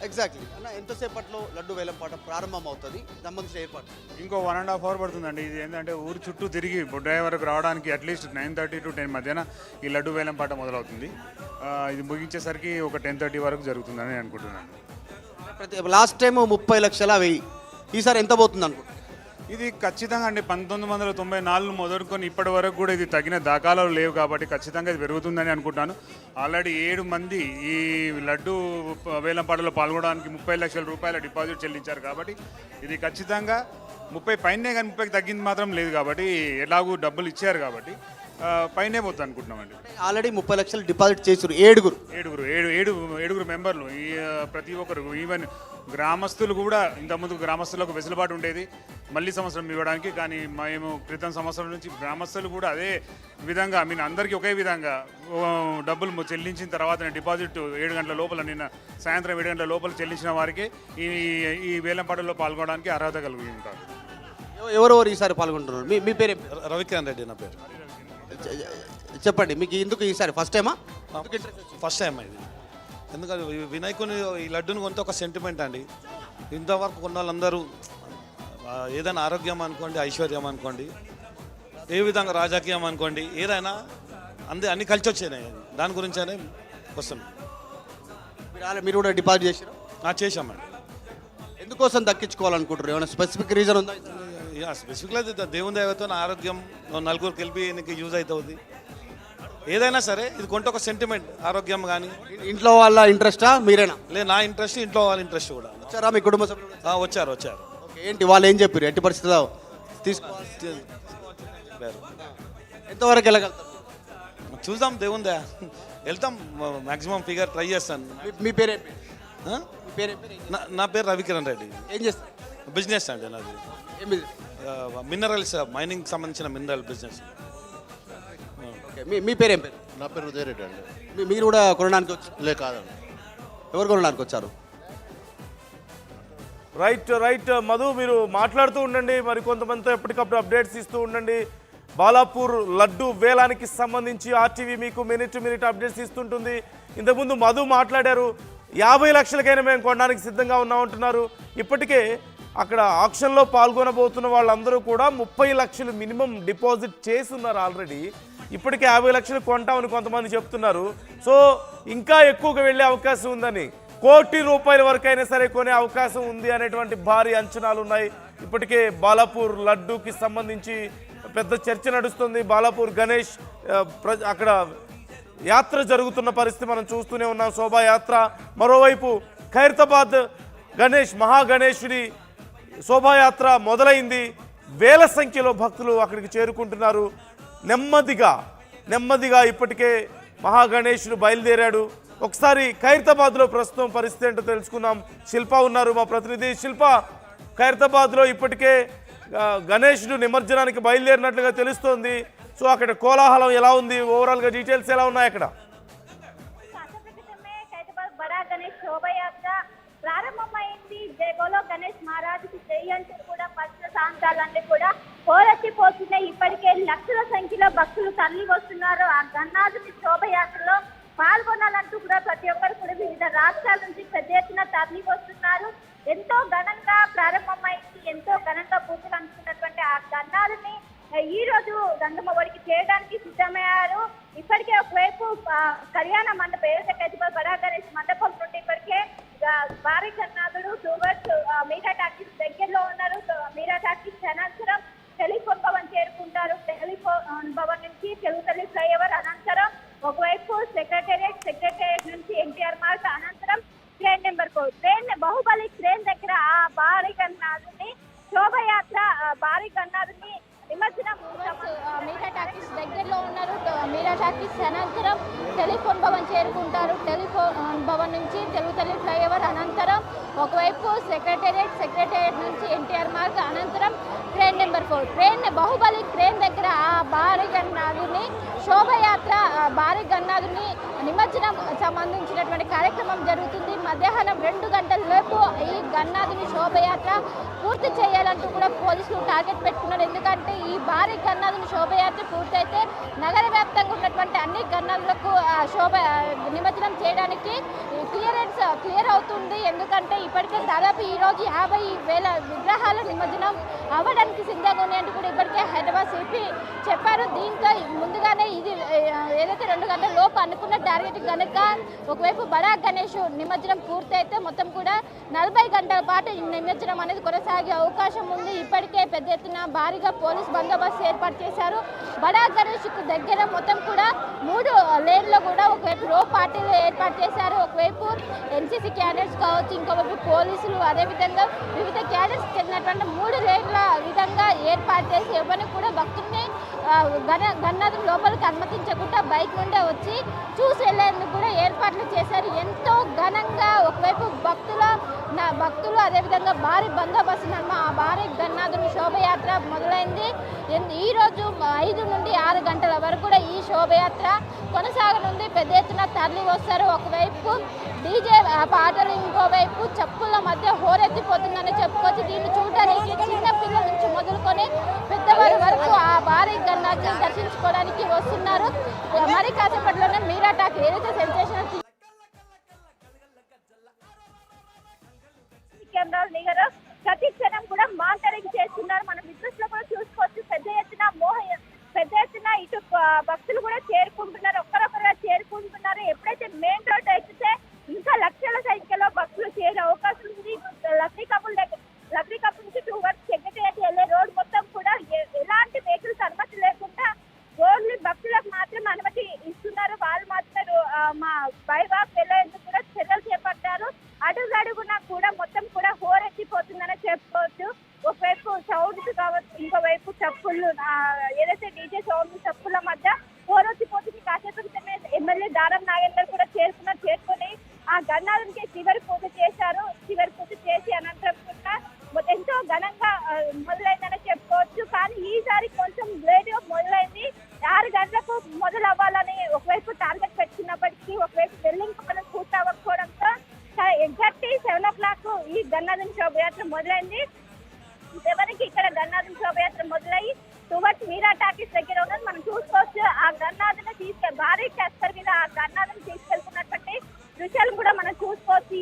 Exactly అన్న ఎంతసేపట్లో లడ్డు వేలం పాట ప్రారంభం అవుతుంది సంబంధించిన ఏర్పాటు ఇంకో 1.5 hour పడుతుందండి. ఇది ఏంటంటే ఊరు చుట్టూ తిరిగి బొడ్రాయి వరకు రావడానికి అట్లీస్ట్ 9:30 to 10 మధ్యాహ్న ఈ లడ్డు వేలం పాట మొదలవుతుంది. ఇది ముగించేసరికి ఒక 10:30 వరకు జరుగుతుందని నేను అనుకుంటున్నాను. ప్రతి లాస్ట్ టైం 30 లక్షల 1000, ఈసారి ఎంత పోతుంది అనుకుంటున్నాను? ఇది ఖచ్చితంగా అండి 1994 మొదలుకొని ఇప్పటి వరకు కూడా ఇది తగిన దాఖలాలు లేవు కాబట్టి ఖచ్చితంగా ఇది పెరుగుతుందని అనుకుంటాను. ఆల్రెడీ 7 మంది ఈ లడ్డు వేలంపాటలో పాల్గొనడానికి 30 లక్షల రూపాయల డిపాజిట్ చెల్లించారు కాబట్టి ఇది ఖచ్చితంగా 30 పైనే, కానీ 30కి తగ్గింది మాత్రం లేదు కాబట్టి ఎలాగూ డబ్బులు ఇచ్చారు కాబట్టి పైనే పోతుంది అనుకుంటున్నామండి. ఆల్రెడీ 30 లక్షలు డిపాజిట్ చేసారు ఏడుగురు మెంబర్లు. ఈ ప్రతి ఒక్కరు ఈవెన్ గ్రామస్తులు కూడా, ఇంతకుముందు గ్రామస్తులకు వెసులుబాటు ఉండేది మళ్ళీ సంవత్సరం ఇవ్వడానికి, కానీ మేము క్రితం సంవత్సరం నుంచి గ్రామస్తులు కూడా అదే విధంగా అందరికీ ఒకే విధంగా డబ్బులు చెల్లించిన తర్వాత డిపాజిట్ 7 గంటల లోపల, నిన్న సాయంత్రం 7 గంటల లోపల చెల్లించిన వారికి ఈ వేలంపాటలో పాల్గొనడానికి అర్హత కలిగి ఉంటారు. ఎవరెవరు ఈసారి పాల్గొంటున్నారు? మీ పేరు? రవికిరణ్ రెడ్డి నా పేరు. చెప్పండి, మీకు ఎందుకు ఈసారి ఫస్ట్ టైమా? ఫస్ట్ టైం ఇది. ఎందుకంటే వినాయకుని ఈ లడ్డుని కొంత ఒక సెంటిమెంట్ అండి. ఇంతవరకు కొన్న వాళ్ళందరూ ఏదైనా ఆరోగ్యం అనుకోండి, ఐశ్వర్యం అనుకోండి, ఏ విధంగా రాజకీయం అనుకోండి, ఏదైనా అన్ని కలిసి వచ్చాయి. దాని గురించే వస్తుంది. మీరు కూడా డిపాజిట్ చేశారు? చేశామండి. ఎందుకోసం దక్కించుకోవాలనుకుంటారు? ఏమైనా స్పెసిఫిక్ రీజన్ ఉందా? స్పెసిఫిక్గా దేవుని దయతో నా ఆరోగ్యం నలుగురికి వెళ్ళి నీకు యూజ్ అవుతుంది. ఏదైనా సరే ఇది కొంత ఒక సెంటిమెంట్. ఆరోగ్యం కానీ ఇంట్లో వాళ్ళ ఇంట్రెస్టా మీరేనా? లేదు, నా ఇంట్రెస్ట్, ఇంట్లో వాళ్ళ ఇంట్రెస్ట్ కూడా. వచ్చారా మీ కుటుంబ సభ్యులు? వచ్చారు. ఏంటి వాళ్ళు ఏం చెప్పారు? ఎట్టి పరిస్థితుల్లో తీసుకోవాలి, ఎంతవరకు వెళ్ళగలుగుతారు? చూద్దాం, దేవుని దయ. వెళ్తాం, మ్యాక్సిమం ఫిగర్ ట్రై చేస్తాను. మీ పేరే? నా పేరు రవికిరణ్ రెడ్డి. ఏం చేస్తారు? బిజినెస్ అండి నాది. మినరల్స్, మైనింగ్ సంబంధించిన మినరల్ బిజినెస్. మీ పేరేం పేరు? నా పేరు ఉదయరెడ్డి అండి. మీరు కూడా కొనడానికి వచ్చారు? కాదండి. ఎవరు కొనడానికి వచ్చారు? రైట్ మధు, మీరు మాట్లాడుతూ ఉండండి, మరి కొంతమందితో ఎప్పటికప్పుడు అప్డేట్స్ ఇస్తూ ఉండండి. బాలాపూర్ లడ్డు వేలానికి సంబంధించి ఆర్టీవీ మీకు మినిట్ టు మినిట్ అప్డేట్స్ ఇస్తుంటుంది. ఇంతకుముందు మధు మాట్లాడారు, 50 లక్షలకైనా మేము కొనడానికి సిద్ధంగా ఉన్నామంటున్నారు. ఇప్పటికే అక్కడ ఆక్షన్లో పాల్గొనబోతున్న వాళ్ళందరూ కూడా 30 లక్షలు మినిమం డిపాజిట్ చేస్తున్నారు ఆల్రెడీ. ఇప్పటికే 50 లక్షలు కొంటామని కొంతమంది చెప్తున్నారు. సో ఇంకా ఎక్కువగా వెళ్ళే అవకాశం ఉందని, ₹1 కోటి వరకు అయినా సరే కొనే అవకాశం ఉంది అనేటువంటి భారీ అంచనాలు ఉన్నాయి. ఇప్పటికే బాలాపూర్ లడ్డూకి సంబంధించి పెద్ద చర్చ నడుస్తుంది. బాలాపూర్ గణేష్ అక్కడ యాత్ర జరుగుతున్న పరిస్థితి మనం చూస్తూనే ఉన్నాం, శోభాయాత్ర. మరోవైపు ఖైరతాబాద్ గణేష్ మహాగణేశుడి శోభాయాత్ర మొదలైంది. వేల సంఖ్యలో భక్తులు అక్కడికి చేరుకుంటున్నారు. నెమ్మదిగా ఇప్పటికే మహాగణేశుడు బయలుదేరాడు. ఒకసారి ఖైరతాబాద్లో ప్రస్తుతం పరిస్థితి ఏంటో తెలుసుకుందాం. శిల్ప ఉన్నారు, మా ప్రతినిధి. శిల్ప, ఖైరతాబాద్లో ఇప్పటికే గణేశుడు నిమజ్జనానికి బయలుదేరినట్లుగా తెలుస్తోంది. సో అక్కడ కోలాహలం ఎలా ఉంది, ఓవరాల్గా డీటెయిల్స్ ఎలా ఉన్నాయి అక్కడ? ప్రారంభమైంది. జై బోలో గణేష్ మహారాజుకి జై అంటూ కూడా పచ్చ ప్రాంతాలన్నీ కూడా పోరెత్తిపోతున్నాయి. ఇప్పటికే లక్షల సంఖ్యలో భక్తులు తరలి వస్తున్నారు. ఆ గణనాథుని శోభయాత్రలో పాల్గొనాలంటూ కూడా ప్రతి ఒక్కరు కూడా వివిధ రాష్ట్రాల నుంచి పెద్ద ఎత్తున తరలి వస్తున్నారు. ఎంతో ఘనంగా ప్రారంభమైంది, ఎంతో ఘనంగా పూజలు అందుకున్నటువంటి ఆ గణనాథుని ఈ రోజు గంగమ్మ ఒడికి చేయడానికి సిద్ధమయ్యారు. ఇప్పటికే ఒకవైపు కళ్యాణ మండపం, ఏదైతే ఖైరతాబాద్ బడా గణేష్ మండపం నుండి ఇప్పటికే భారీ గణనాథుడు టువర్డ్స్ మీరా టాకీస్ దగ్గరలో ఉన్నారు. మీరా టాకీస్ అనంతరం టెలిఫోన్ భవన్ చేరుకుంటారు. టెలిఫోన్ భవన్ నుంచి తెలుగుతల్లి ఫ్లైఓవర్ అనంతరం ఒకవైపు సెక్రటేరియట్ నుంచి ఎన్టీఆర్ మార్గ్ అనంతరం ట్రైన్ నెంబర్ 4 బాహుబలి ట్రైన్ దగ్గర ఆ భారీ గణనాథుని శోభయాత్ర, భారీ గణనాథుని నిమజ్జనం మీరా టాకీస్ దగ్గరలో ఉన్నారు. మీరా టాకీస్ అనంతరం టెలిఫోన్ భవన్ చేరుకుంటారు. టెలిఫోన్ భవన్ నుంచి తెలుగుతల్లి ఫ్లైఓవర్ అనంతరం ఒకవైపు సెక్రటేరియట్ నుంచి ఎన్టీఆర్ మార్గ్ అనంతరం ట్రైన్ నెంబర్ 4 బాహుబలి ట్రైన్ దగ్గర ఆ భారీ గణనాథుని శోభయాత్ర, భారీ గణనాథుని నిమజ్జనం సంబంధించినటువంటి కార్యక్రమం జరుగుతుంది. మధ్యాహ్నం 2 గంటల లోపు ఈ గణనాథుని శోభయాత్ర పూర్తి చేయాలంటూ కూడా పోలీసులు టార్గెట్ పెట్టుకున్నారు. ఎందుకంటే ఈ భారీ గణనాథుని శోభయాత్ర పూర్తయితే నగర వ్యాప్తంగా ఉన్నటువంటి అన్ని గణనాథులకు నిమజ్జనం చేయడానికి క్లియర్ అవుతుంది. ఎందుకంటే ఇప్పటికే దాదాపు ఈరోజు 50,000 విగ్రహాల నిమజ్జనం అవ్వడానికి సిద్ధంగా ఉన్నాయంటూ కూడా ఇప్పటికే హైదరాబాద్ సిపి చెప్పారు. దీంతో ముందుగానే ఇది ఏదైతే 2 గంటల లోపు అనుకున్న టార్గెట్ కనుక ఒకవైపు బడా గణేష్ నిమజ్జనం పూర్తయితే మొత్తం కూడా 40 గంటల పాటు ఈ నిమజ్జనం అనేది కొనసాగే అవకాశం ఉంది. ఇప్పటికే పెద్ద ఎత్తున భారీగా పోలీస్ బందోబస్తు ఏర్పాటు చేశారు. బడా గణేష్ దగ్గర మొత్తం కూడా 3 లేన్లో కూడా ఒకవైపు రో పార్టీలు ఏర్పాటు చేశారు. ఒకవైపు ఎన్సీసీ క్యాడెట్స్ కావచ్చు, ఇంకోవైపు పోలీసులు, అదేవిధంగా వివిధ క్యాడెట్స్ చెందినటువంటి 3 లేన్ల విధంగా ఏర్పాటు చేసి ఎవరిని కూడా భక్తుల్ని గన్నాథం లోపలికి అనుమతించకుండా బయట నుండే వచ్చి చూసి వెళ్లేందుకు కూడా ఏర్పాట్లు చేశారు. ఎంతో ఘనంగా ఒకవైపు భక్తులు అదేవిధంగా భారీ బందోబస్తు నడుమ ఆ భారీ గన్నాథుని శోభయాత్ర మొదలైంది. ఈ రోజు 5 నుండి 6 గంటల వరకు కూడా ఈ శోభయాత్ర కొనసాగనుంది. పెద్ద ఎత్తున తరలి వస్తారు. ఒకవైపు డీజే పాటలు, ఇంకోవైపు చెప్పుల మధ్య హోరెత్తిపోతుందని చెప్పుకోవచ్చు. దీన్ని చూడడానికి చిన్న పిల్లల నుంచి మొదలుకొని పెద్దవారి వరకు ఆ భారీ గన్నాథుని దర్శించుకోవడానికి వస్తున్నారు. మరి కాసేపట్లోనే మీరా టాక్ ఏదైతే సెన్సేషనల్ కెమెరాలు నిగరు ప్రతి క్షణం కూడా మానిటరింగ్ చేస్తున్నారు. మనం విద్యుత్ లో కూడా చూసుకోవచ్చు. పెద్ద ఎత్తున ఇటు భక్తులు కూడా చేరుకుంటున్నారు. ఒక్కరొక్కరుగా చేరుకుంటున్నారు. ఎప్పుడైతే మెయిన్ రోడ్ ఎక్కితే ఇంకా లక్షల సంఖ్యలో భక్తులు చేరే అవకాశం ఉంది. లక్డీ కపుల్ నుంచి టువర్డ్స్ సెక్రటేరియట్ వెళ్ళే రోడ్ మొత్తం కూడా ఎలాంటి వెహికల్స్ అనుమతి లేకుండా ఓన్లీ భక్తులకు మాత్రం అనుమతి ఇస్తున్నారు. వాళ్ళు మాత్రం మా బైవాక్ వెళ్ళేందుకు కూడా చర్యలు చేపట్టారు. అడుగునా కూడా మొత్తం కూడా హోరెత్తిపోతుందని చెప్పుకోవచ్చు. ఒకవైపు సౌండ్స్ కావచ్చు, ఇంకోవైపు చెప్పులు ఏదైతే డీజే సౌండ్ చెప్పుల మధ్య హోరెత్తిపోతుంది. కాసేపు క్రితమే ఎమ్మెల్యే దారం నాగేందర్ కూడా చేరుకొని ఆ గన్నాథునికి చివరి పూజ చేశారు. చివరి పూజ చేసి అనంతరం కూడా ఎంతో ఘనంగా మొదలైందని చెప్పుకోవచ్చు. కానీ ఈసారి కొంచెం లేట్గా మొదలైంది. 6 గంటలకు మొదలు అవ్వాలని ఒకవైపు టార్గెట్ పెట్టుకున్నప్పటికీ ఒకవైపు బిల్డింగ్ పనులు పూర్తి అవ్వకపోవడంతో ఎగ్జాక్ట్లీ 7 o'clock ఈ గన్నాథుని శోభయాత్ర మొదలైంది. ఎవరికి ఇక్కడ గన్నాథుని శోభయాత్ర మొదలయ్యి టువర్డ్స్ మీరా టాకీస్ దగ్గర ఉన్నది మనం చూసుకోవచ్చు. ఆ గన్నాథుని భారీ టెస్టర్ మీద ఆ గన్నాథుని తీసుకెళ్తున్నటువంటి దృశ్యాలు కూడా మనం చూసుకోవచ్చు.